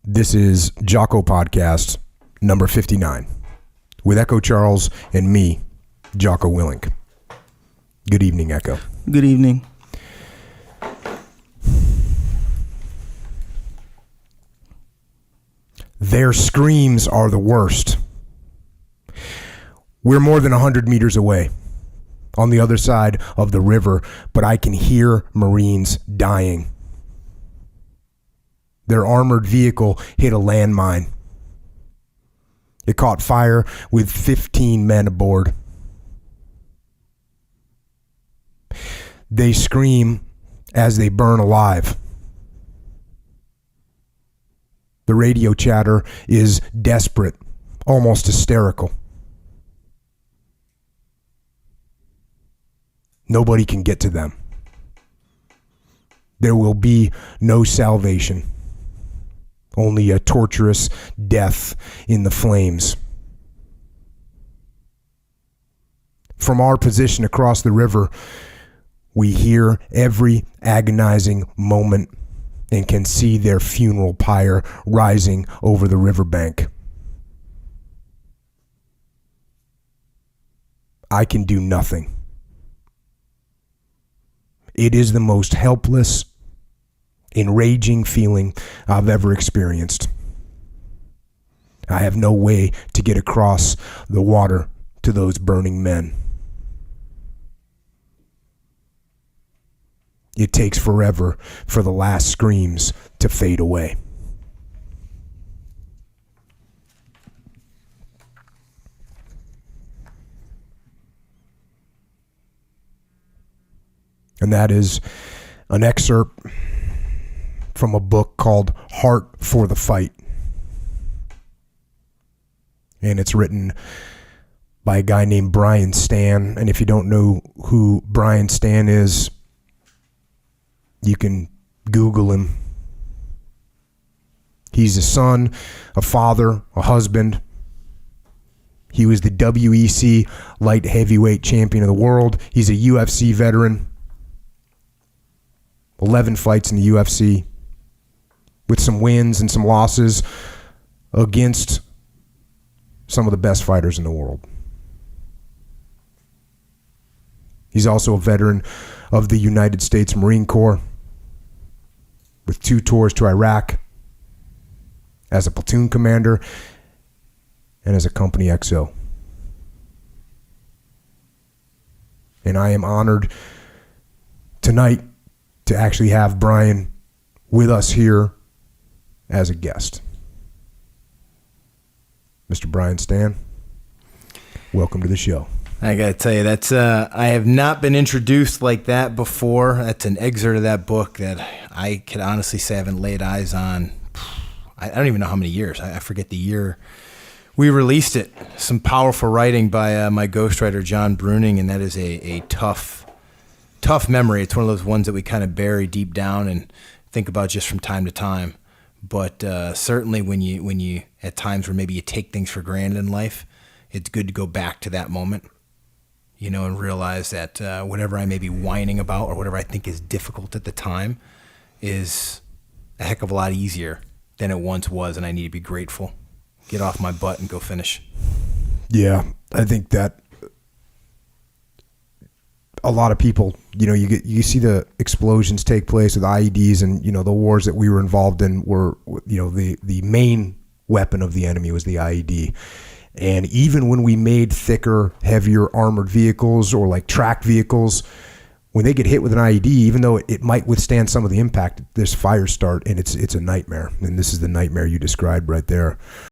This is Jocko Podcast number 59 with Echo Charles and me, Jocko Willink. Good evening, Echo. Good evening. Their screams are the worst. We're more than 100 meters away on the other side of the river, but I can hear Marines dying. Their armored vehicle hit a landmine. It caught fire with 15 men aboard. They scream as they burn alive. The radio chatter is desperate, almost hysterical. Nobody can get to them. There will be no salvation. Only a torturous death in the flames. From our position across the river, we hear every agonizing moment and can see their funeral pyre rising over the riverbank. I can do nothing. It is the most helpless, enraging feeling I've ever experienced. I have no way to get across the water to those burning men. It takes forever for the last screams to fade away. And that is an excerpt from a book called Heart for the Fight. And it's written by a guy named Brian Stann. And if you don't know who Brian Stann is, you can Google him. He's a son, a father, a husband. He was the WEC light heavyweight champion of the world. He's a UFC veteran. 11 fights in the UFC, with some wins and some losses against some of the best fighters in the world. He's also a veteran of the United States Marine Corps, with 2 tours to Iraq as a platoon commander and as a company XO. And I am honored tonight to actually have Brian with us here as a guest. Mr. Brian Stann, welcome to the show. I gotta tell you, that's I have not been introduced like that before. That's an excerpt of that book that I could honestly say I haven't laid eyes on. I don't even know how many years. I forget the year we released it. Some powerful writing by my ghostwriter, John Bruning, and that is a tough memory. It's one of those ones that we kind of bury deep down and think about just from time to time. But certainly when you at times where maybe you take things for granted in life, it's good to go back to that moment, and realize that whatever I may be whining about or whatever I think is difficult at the time is a heck of a lot easier than it once was, and I need to be grateful. Get off my butt and go finish. Yeah, I think that a lot of people, you see the explosions take place with IEDs, and the wars that we were involved in were, the main weapon of the enemy was the IED. And even when we made thicker, heavier armored vehicles or like tracked vehicles, when they get hit with an IED, even though it might withstand some of the impact, there's fire start, and it's a nightmare. And this is the nightmare you described right there.